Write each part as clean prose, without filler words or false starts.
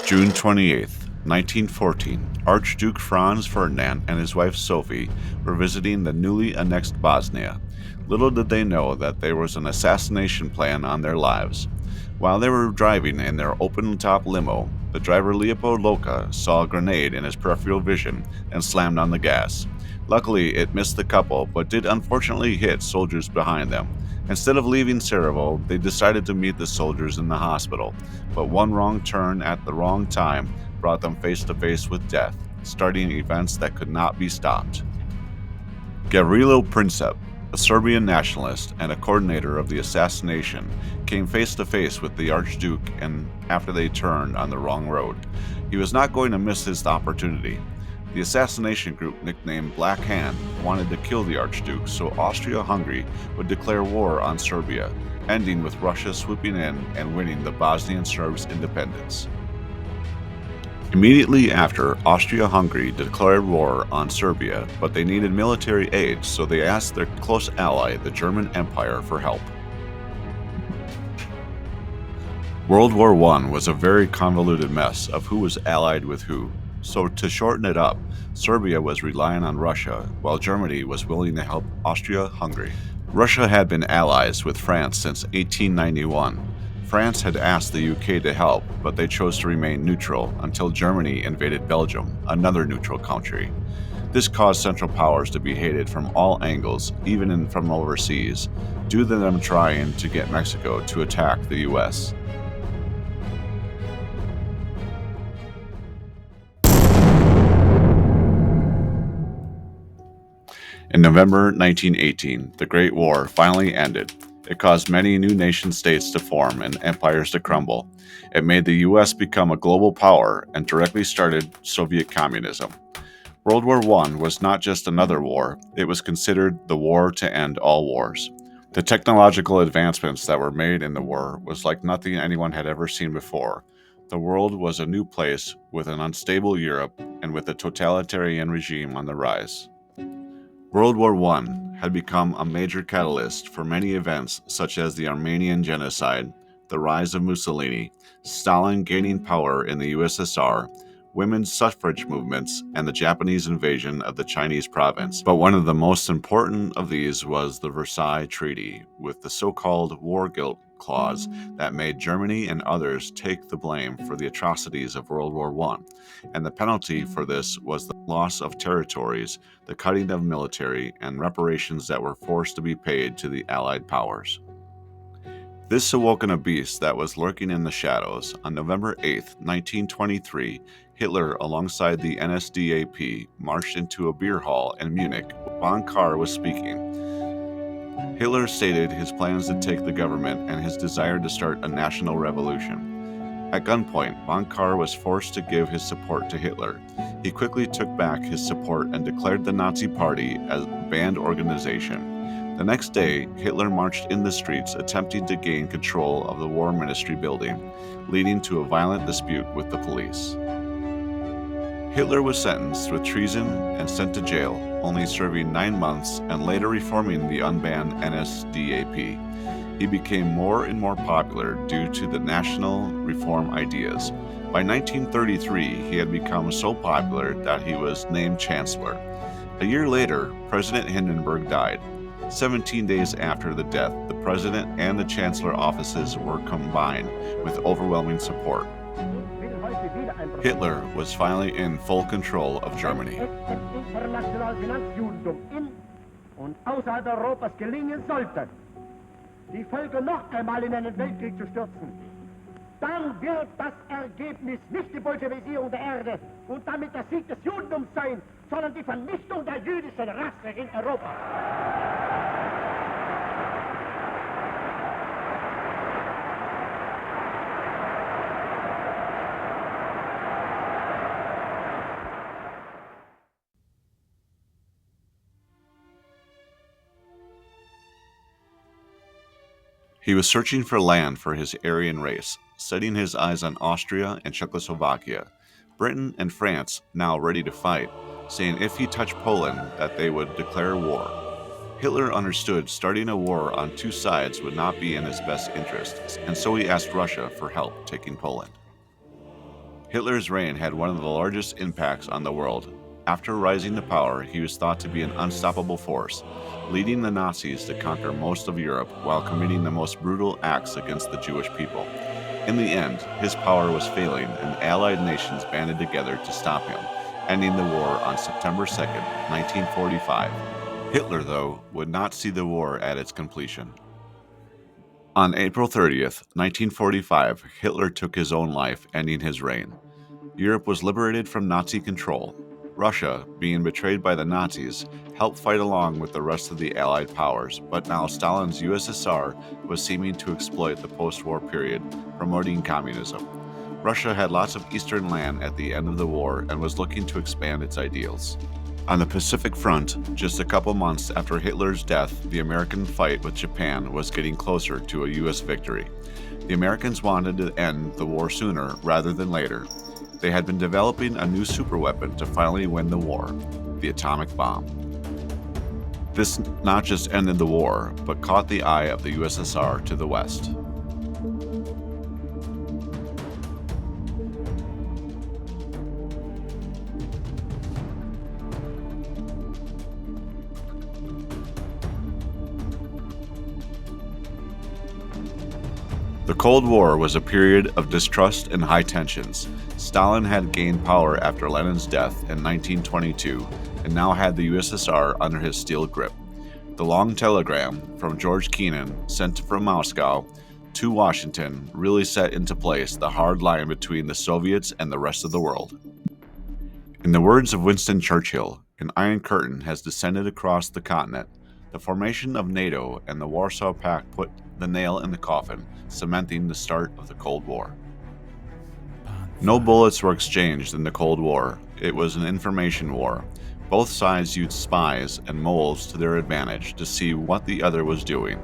June 28th, 1914, Archduke Franz Ferdinand and his wife Sophie were visiting the newly annexed Bosnia. Little did they know that there was an assassination plan on their lives. While they were driving in their open-top limo, the driver Leopold Loka saw a grenade in his peripheral vision and slammed on the gas. Luckily, it missed the couple, but did unfortunately hit soldiers behind them. Instead of leaving Sarajevo, they decided to meet the soldiers in the hospital, but one wrong turn at the wrong time brought them face to face with death, starting events that could not be stopped. Gavrilo Princip, a Serbian nationalist and a coordinator of the assassination, came face to face with the Archduke and after they turned on the wrong road. He was not going to miss his opportunity. The assassination group, nicknamed Black Hand, wanted to kill the Archduke so Austria-Hungary would declare war on Serbia, ending with Russia swooping in and winning the Bosnian Serbs' independence. Immediately after, Austria-Hungary declared war on Serbia, but they needed military aid, so they asked their close ally, the German Empire, for help. World War I was a very convoluted mess of who was allied with who. So to shorten it up, Serbia was relying on Russia, while Germany was willing to help Austria-Hungary. Russia had been allies with France since 1891. France had asked the UK to help, but they chose to remain neutral until Germany invaded Belgium, another neutral country. This caused Central Powers to be hated from all angles, even from overseas, due to them trying to get Mexico to attack the US. In November 1918, the Great War finally ended. It caused many new nation-states to form and empires to crumble. It made the US become a global power and directly started Soviet communism. World War I was not just another war, it was considered the war to end all wars. The technological advancements that were made in the war was like nothing anyone had ever seen before. The world was a new place with an unstable Europe and with a totalitarian regime on the rise. World War I had become a major catalyst for many events such as the Armenian Genocide, the rise of Mussolini, Stalin gaining power in the USSR, women's suffrage movements, and the Japanese invasion of the Chinese province. But one of the most important of these was the Versailles Treaty, with the so-called war guilt clause that made Germany and others take the blame for the atrocities of World War I. And the penalty for this was the loss of territories, the cutting of military, and reparations that were forced to be paid to the Allied powers. This awoken a beast that was lurking in the shadows. On November 8, 1923, Hitler, alongside the NSDAP, marched into a beer hall in Munich. Von Kahr was speaking. Hitler stated his plans to take the government and his desire to start a national revolution. At gunpoint, Von Kahr was forced to give his support to Hitler. He quickly took back his support and declared the Nazi Party as a banned organization. The next day, Hitler marched in the streets attempting to gain control of the War Ministry building, leading to a violent dispute with the police. Hitler was sentenced with treason and sent to jail, only serving 9 months and later reforming the unbanned NSDAP. He became more and more popular due to the national reform ideas. By 1933, he had become so popular that he was named Chancellor. A year later, President Hindenburg died. 17 days after the death, the President and the Chancellor offices were combined with overwhelming support. Hitler was finally in full control of Germany. Und außerhalb Europas gelingen sollte, die Völker noch einmal in einen Weltkrieg zu stürzen, dann wird das Ergebnis nicht die Bolschewisierung der Erde und damit der Sieg des Judentums sein, sondern die Vernichtung der jüdischen Rasse in Europa. He was searching for land for his Aryan race, setting his eyes on Austria and Czechoslovakia. Britain and France, now ready to fight, saying if he touched Poland that they would declare war. Hitler understood starting a war on two sides would not be in his best interests, and so he asked Russia for help taking Poland. Hitler's reign had one of the largest impacts on the world. After rising to power, he was thought to be an unstoppable force, leading the Nazis to conquer most of Europe while committing the most brutal acts against the Jewish people. In the end, his power was failing, and Allied nations banded together to stop him, ending the war on September 2nd, 1945. Hitler, though, would not see the war at its completion. On April 30th, 1945, Hitler took his own life, ending his reign. Europe was liberated from Nazi control. Russia, being betrayed by the Nazis, helped fight along with the rest of the Allied powers, but now Stalin's USSR was seeming to exploit the post-war period, promoting communism. Russia had lots of eastern land at the end of the war and was looking to expand its ideals. On the Pacific Front, just a couple months after Hitler's death, the American fight with Japan was getting closer to a U.S. victory. The Americans wanted to end the war sooner rather than later. They had been developing a new superweapon to finally win the war, the atomic bomb. This not just ended the war, but caught the eye of the USSR to the west. The Cold War was a period of distrust and high tensions. Stalin had gained power after Lenin's death in 1922 and now had the USSR under his steel grip. The long telegram from George Kennan, sent from Moscow to Washington, really set into place the hard line between the Soviets and the rest of the world. In the words of Winston Churchill, an iron curtain has descended across the continent. The formation of NATO and the Warsaw Pact put the nail in the coffin, cementing the start of the Cold War. No bullets were exchanged in the Cold War. It was an information war. Both sides used spies and moles to their advantage to see what the other was doing.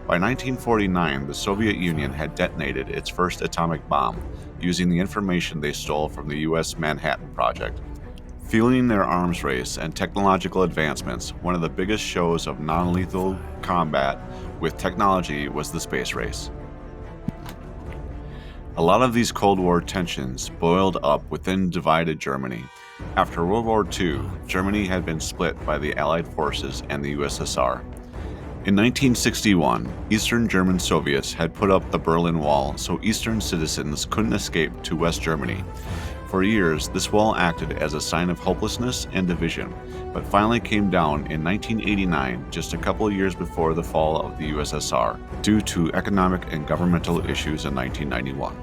By 1949, the Soviet Union had detonated its first atomic bomb, using the information they stole from the U.S. Manhattan Project. Fueling their arms race and technological advancements, one of the biggest shows of non-lethal combat with technology was the space race. A lot of these Cold War tensions boiled up within divided Germany. After World War II, Germany had been split by the Allied forces and the USSR. In 1961, Eastern German Soviets had put up the Berlin Wall so Eastern citizens couldn't escape to West Germany. For years, this wall acted as a sign of hopelessness and division, but finally came down in 1989, just a couple years before the fall of the USSR, due to economic and governmental issues in 1991.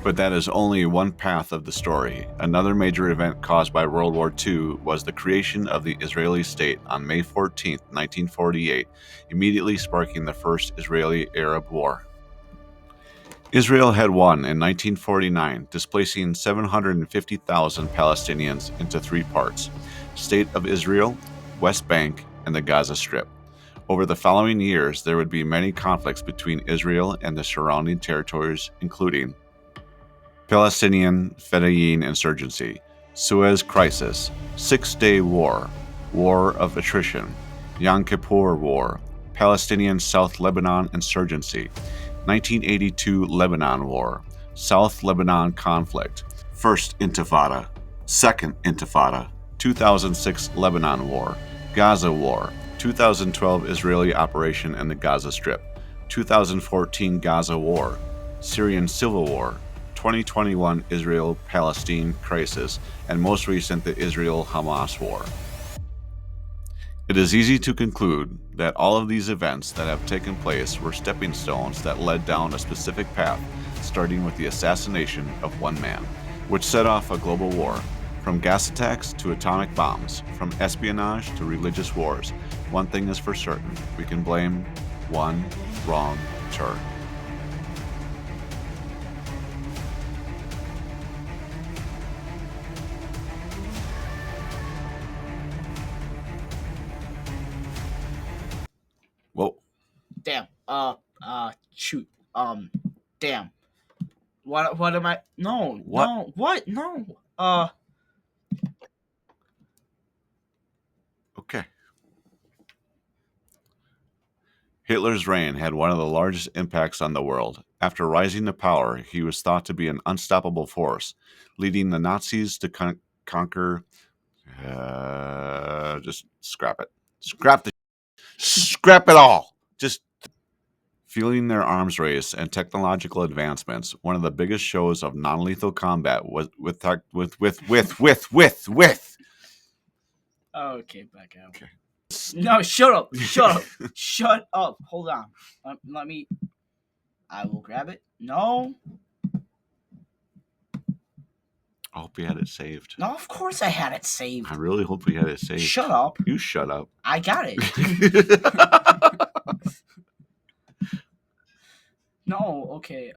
But that is only one path of the story. Another major event caused by World War II was the creation of the Israeli state on May 14, 1948, immediately sparking the First Israeli-Arab War. Israel had won in 1949, displacing 750,000 Palestinians into three parts: State of Israel, West Bank, and the Gaza Strip. Over the following years, there would be many conflicts between Israel and the surrounding territories, including Palestinian Fedayeen insurgency, Suez Crisis, Six-Day War, War of Attrition, Yom Kippur War, Palestinian South Lebanon insurgency, 1982 Lebanon War, South Lebanon conflict, First Intifada, Second Intifada, 2006 Lebanon War, Gaza War, 2012 Israeli operation in the Gaza Strip, 2014 Gaza War, Syrian Civil War, 2021 Israel-Palestine crisis, and most recent the Israel-Hamas war. It is easy to conclude that all of these events that have taken place were stepping stones that led down a specific path, starting with the assassination of one man, which set off a global war. From gas attacks to atomic bombs, from espionage to religious wars, one thing is for certain: we can blame one wrong turn. Whoa. Damn. Shoot. Damn. What am I? No, What? no, what? No. Okay. Hitler's reign had one of the largest impacts on the world. After rising to power, he was thought to be an unstoppable force, leading the Nazis to conquer. Just scrap it. Scrap it all. Just fueling their arms race and technological advancements. One of the biggest shows of non-lethal combat was with. Okay, back out. Okay. No, shut up. Shut up. Shut up. Hold on. Let me. I will grab it. No. I hope you had it saved. No, of course I had it saved. I really hope we had it saved. Shut up. You shut up. I got it. No, okay.